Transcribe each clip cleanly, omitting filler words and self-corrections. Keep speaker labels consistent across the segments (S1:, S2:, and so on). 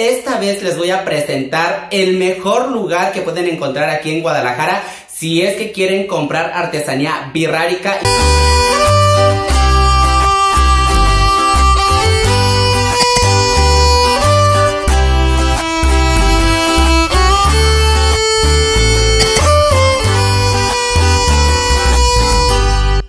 S1: esta vez les voy a presentar el mejor lugar que pueden encontrar aquí en Guadalajara si es que quieren comprar artesanía birrárica.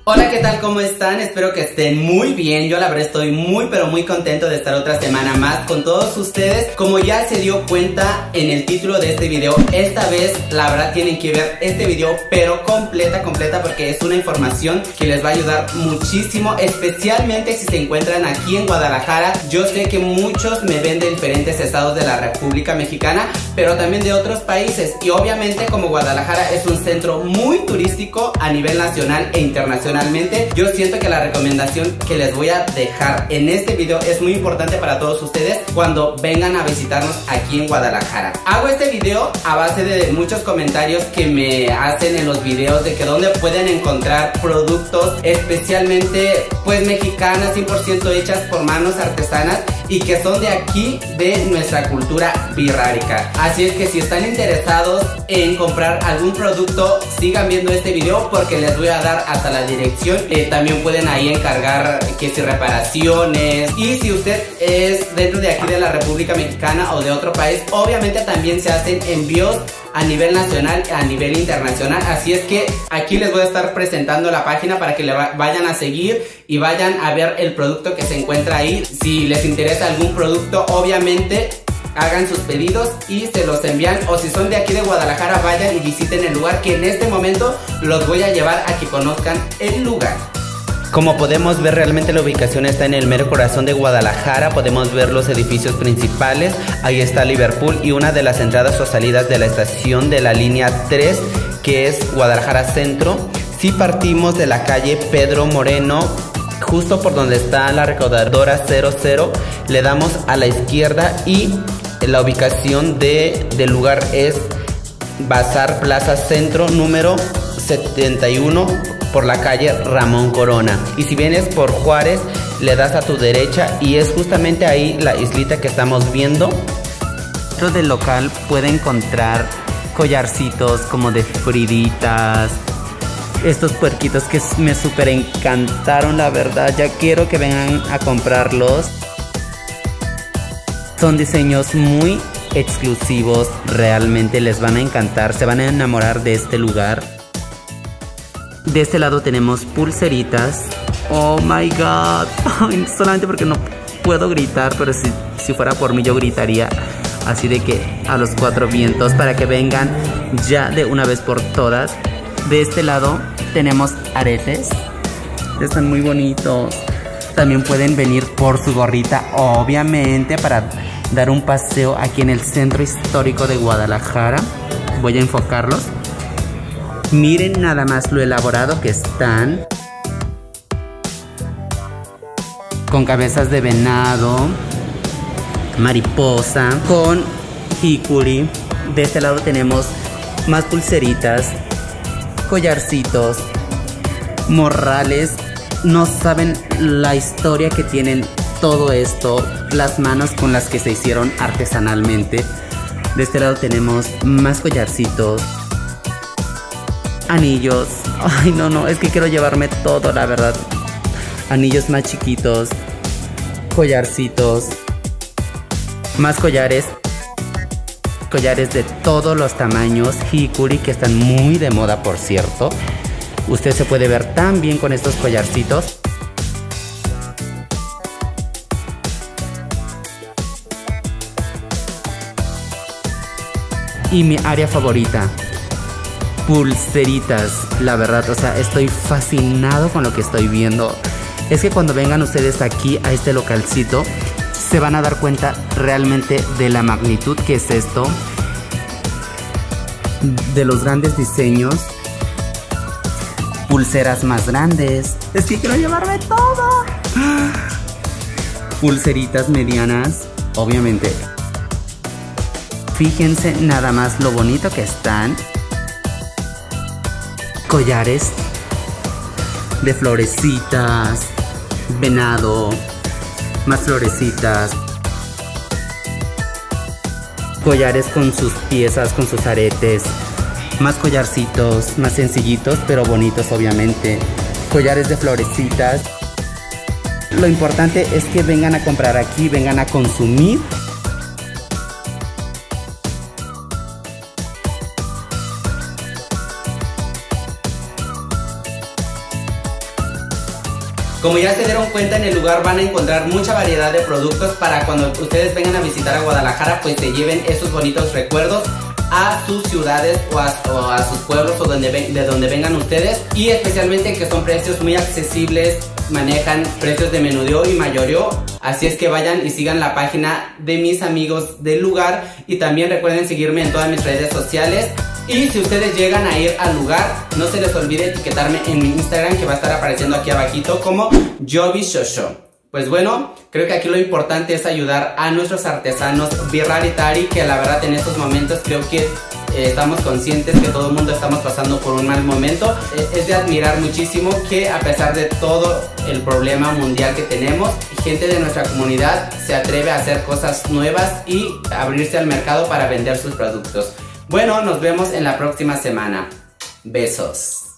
S1: Hola, ¿qué tal? ¿Cómo están? Espero que estén muy bien. Yo la verdad estoy muy pero muy contento de estar otra semana más con todos ustedes. Como ya se dio cuenta en el título de este video, esta vez la verdad tienen que ver este video pero completa porque es una información que les va a ayudar muchísimo, especialmente si se encuentran aquí en Guadalajara. Yo sé que muchos me ven de diferentes estados de la República Mexicana, pero también de otros países, y obviamente como Guadalajara es un centro muy turístico a nivel nacional e internacional, yo siento que la recomendación que les voy a dejar en este video es muy importante para todos ustedes cuando vengan a visitarnos aquí en Guadalajara. Hago este video a base de muchos comentarios que me hacen en los videos de que dónde pueden encontrar productos especialmente pues mexicanas, 100% hechas por manos artesanas y que son de aquí, de nuestra cultura birrárica. Así es que si están interesados en comprar algún producto, sigan viendo este video porque les voy a dar hasta la dirección. También pueden ahí encargar que si reparaciones, y si usted es dentro de aquí de la República Mexicana o de otro país, obviamente también se hacen envíos a nivel nacional, a nivel internacional. Así es que aquí les voy a estar presentando la página para que le vayan a seguir y vayan a ver el producto que se encuentra ahí. Si les interesa algún producto, obviamente hagan sus pedidos y se los envían, o si son de aquí de Guadalajara, vayan y visiten el lugar, que en este momento los voy a llevar a que conozcan el lugar. Como podemos ver, realmente la ubicación está en el mero corazón de Guadalajara. Podemos ver los edificios principales. Ahí está Liverpool y una de las entradas o salidas de la estación de la línea 3, que es Guadalajara Centro. Si partimos de la calle Pedro Moreno, justo por donde está la recaudadora 00, le damos a la izquierda y la ubicación del lugar es Bazar Plaza Centro número 71 por la calle Ramón Corona. Y si vienes por Juárez, le das a tu derecha y es justamente ahí la islita que estamos viendo. Dentro del local puede encontrar collarcitos como de Friditas, estos puerquitos que me súper encantaron, la verdad. Ya quiero que vengan a comprarlos. Son diseños muy exclusivos, realmente les van a encantar, se van a enamorar de este lugar. De este lado tenemos pulseritas. Oh my god. Ay, solamente porque no puedo gritar, pero si fuera por mí yo gritaría. Así de que a los cuatro vientos, para que vengan ya de una vez por todas. De este lado tenemos aretes. Están muy bonitos. También pueden venir por su gorrita, obviamente, para dar un paseo aquí en el centro histórico de Guadalajara. Voy a enfocarlos. Miren nada más lo elaborado que están. Con cabezas de venado, mariposa, con hikuri. De este lado tenemos más pulseritas, collarcitos, morrales. No saben la historia que tienen todo esto, las manos con las que se hicieron artesanalmente. De este lado tenemos más collarcitos, anillos. Ay, no, es que quiero llevarme todo, la verdad. Anillos más chiquitos, collarcitos, más collares de todos los tamaños, hikuri, que están muy de moda, por cierto. Usted se puede ver tan bien con estos collarcitos. Y mi área favorita, pulseritas, la verdad, o sea, estoy fascinado con lo que estoy viendo. Es que cuando vengan ustedes aquí a este localcito, se van a dar cuenta realmente de la magnitud que es esto, de los grandes diseños, pulseras más grandes. Es que quiero llevarme todo. Pulseritas medianas, obviamente. Fíjense nada más lo bonito que están. Collares de florecitas, venado, más florecitas. collares con sus piezas, con sus aretes, más collarcitos, más sencillitos pero bonitos obviamente, collares de florecitas. Lo importante es que vengan a comprar aquí, vengan a consumir. Como ya se dieron cuenta, en el lugar van a encontrar mucha variedad de productos para cuando ustedes vengan a visitar a Guadalajara, pues se lleven esos bonitos recuerdos a sus ciudades o a sus pueblos o de donde vengan ustedes, y especialmente que son precios muy accesibles, manejan precios de menudeo y mayoreo, así es que vayan y sigan la página de mis amigos del lugar y también recuerden seguirme en todas mis redes sociales. Y si ustedes llegan a ir al lugar, no se les olvide etiquetarme en mi Instagram, que va a estar apareciendo aquí abajito como JoviShosho. Pues bueno, creo que aquí lo importante es ayudar a nuestros artesanos birraritari, que la verdad en estos momentos creo que estamos conscientes que todo el mundo estamos pasando por un mal momento. Es de admirar muchísimo que a pesar de todo el problema mundial que tenemos, gente de nuestra comunidad se atreve a hacer cosas nuevas y abrirse al mercado para vender sus productos. Bueno, nos vemos en la próxima semana. Besos.